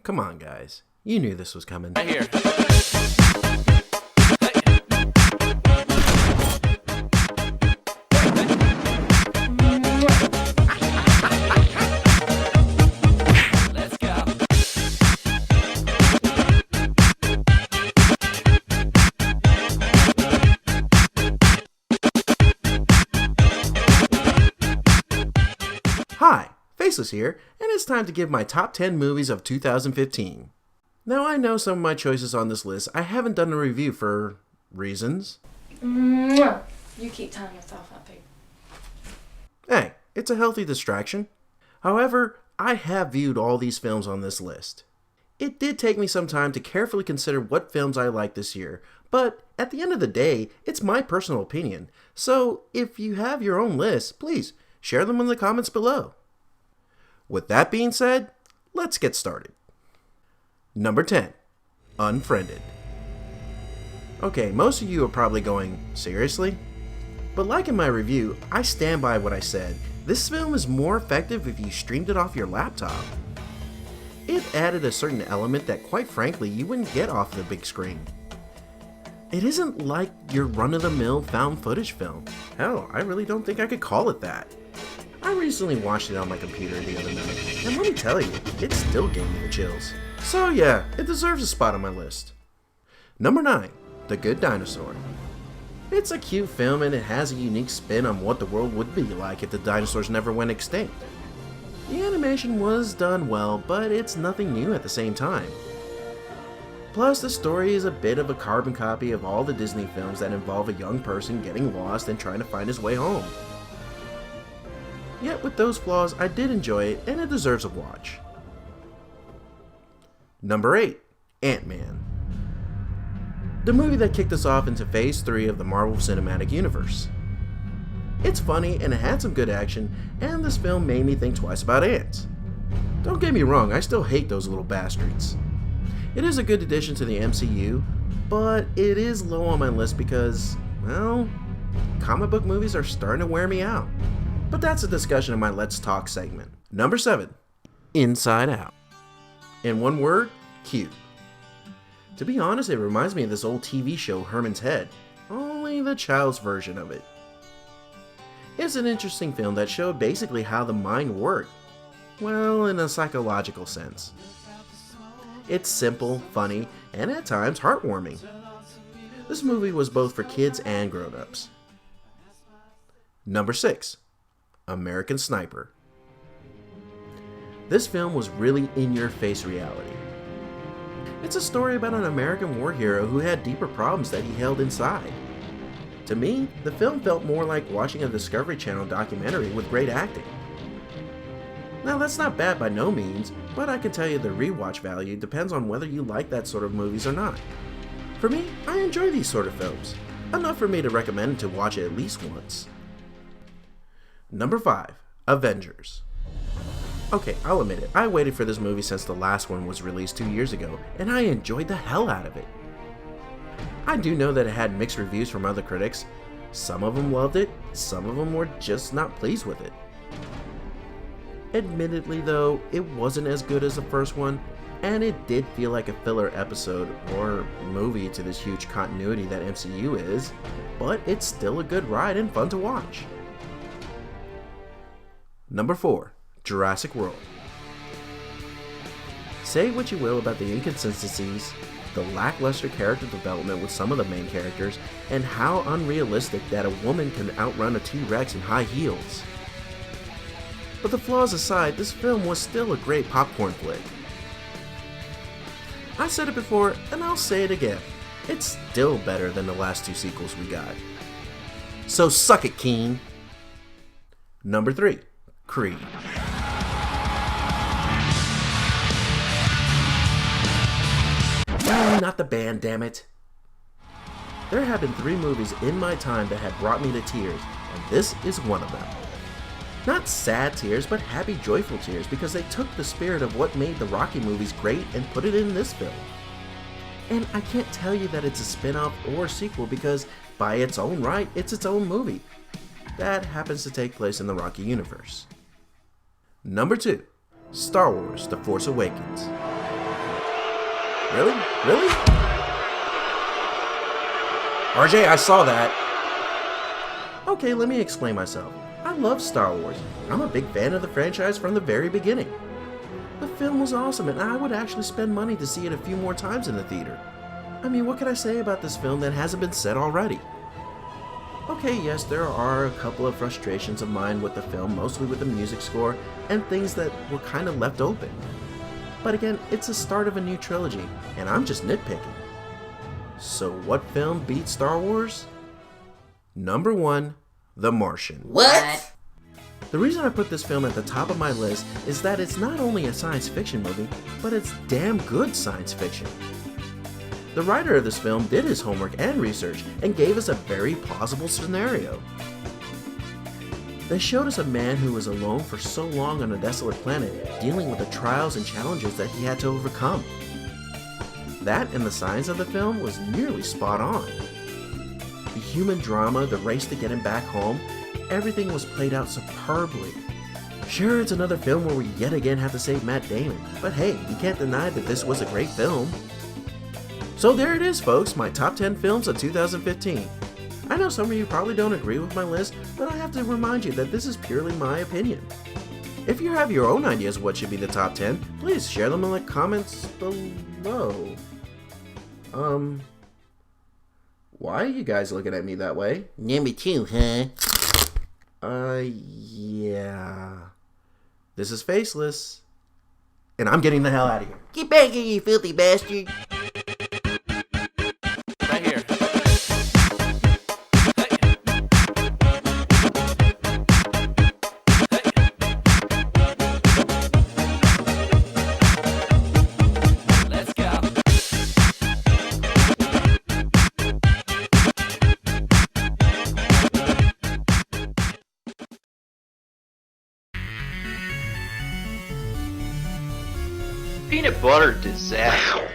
Come on, guys. You knew this was coming. Right here. Let's go. Hi, Faceless here, and it's time to give my top 10 movies of 2015. Now, I know some of my choices on this list I haven't done a review for reasons. You keep tying yourself up, babe. Hey, it's a healthy distraction. However, I have viewed all these films on this list. It did take me some time to carefully consider what films I liked this year, but at the end of the day, it's my personal opinion. So, if you have your own list, please share them in the comments below. With that being said, let's get started. Number 10, Unfriended. Okay, most of you are probably going, seriously? But like in my review, I stand by what I said. This film is more effective if you streamed it off your laptop. It added a certain element that quite frankly you wouldn't get off the big screen. It isn't like your run-of-the-mill found footage film. Hell, I really don't think I could call it that. I recently watched it on my computer the other night, and let me tell you, it still gave me the chills. So yeah, it deserves a spot on my list. Number 9, The Good Dinosaur. It's a cute film and it has a unique spin on what the world would be like if the dinosaurs never went extinct. The animation was done well, but it's nothing new at the same time. Plus, the story is a bit of a carbon copy of all the Disney films that involve a young person getting lost and trying to find his way home. Yet with those flaws, I did enjoy it and it deserves a watch. Number 8, Ant-Man. The movie that kicked us off into Phase 3 of the Marvel Cinematic Universe. It's funny and it had some good action, and this film made me think twice about ants. Don't get me wrong, I still hate those little bastards. It is a good addition to the MCU, but it is low on my list because, well, comic book movies are starting to wear me out. But that's a discussion in my Let's Talk segment. Number 7, Inside Out. In one word, cute. To be honest, it reminds me of this old TV show Herman's Head, only the child's version of it. It's an interesting film that showed basically how the mind worked, well, in a psychological sense. It's simple, funny, and at times heartwarming. This movie was both for kids and grown-ups. Number 6, American Sniper. This film was really in-your-face reality. It's a story about an American war hero who had deeper problems that he held inside. To me, the film felt more like watching a Discovery Channel documentary with great acting. Now that's not bad by no means, but I can tell you the rewatch value depends on whether you like that sort of movies or not. For me, I enjoy these sort of films, enough for me to recommend to watch it at least once. Number 5, Avengers. Okay, I'll admit it, I waited for this movie since the last one was released 2 years ago, and I enjoyed the hell out of it. I do know that it had mixed reviews from other critics. Some of them loved it, some of them were just not pleased with it. Admittedly though, it wasn't as good as the first one, and it did feel like a filler episode or movie to this huge continuity that MCU is, but it's still a good ride and fun to watch. Number 4, Jurassic World. Say what you will about the inconsistencies, the lackluster character development with some of the main characters, and how unrealistic that a woman can outrun a T-Rex in high heels. But the flaws aside, this film was still a great popcorn flick. I said it before, and I'll say it again. It's still better than the last 2 sequels we got. So suck it, Keen! Number 3, Creed. No, not the band, damn it. There have been 3 movies in my time that have brought me to tears, and this is one of them. Not sad tears, but happy, joyful tears, because they took the spirit of what made the Rocky movies great and put it in this film. And I can't tell you that it's a spin-off or a sequel because, by its own right, it's its own movie. That happens to take place in the Rocky universe. Number 2, Star Wars: The Force Awakens. Really? Really? RJ, I saw that. Okay, let me explain myself. I love Star Wars. I'm a big fan of the franchise from the very beginning. The film was awesome, and I would actually spend money to see it a few more times in the theater. I mean, what can I say about this film that hasn't been said already? Okay, yes, there are a couple of frustrations of mine with the film, mostly with the music score and things that were kind of left open. But again, it's the start of a new trilogy, and I'm just nitpicking. So what film beat Star Wars? Number 1, The Martian. What? The reason I put this film at the top of my list is that it's not only a science fiction movie, but it's damn good science fiction. The writer of this film did his homework and research and gave us a very plausible scenario. They showed us a man who was alone for so long on a desolate planet, dealing with the trials and challenges that he had to overcome. That and the science of the film was nearly spot on. The human drama, the race to get him back home, everything was played out superbly. Sure, it's another film where we yet again have to save Matt Damon, but hey, you can't deny that this was a great film. So there it is, folks, my top 10 films of 2015. I know some of you probably don't agree with my list, but I have to remind you that this is purely my opinion. If you have your own ideas of what should be the top 10, please share them in the comments below. Why are you guys looking at me that way? Number 2, huh? Yeah. This is Faceless. And I'm getting the hell out of here. Get back here, you filthy bastard. Right here. Let's go. Peanut butter disaster.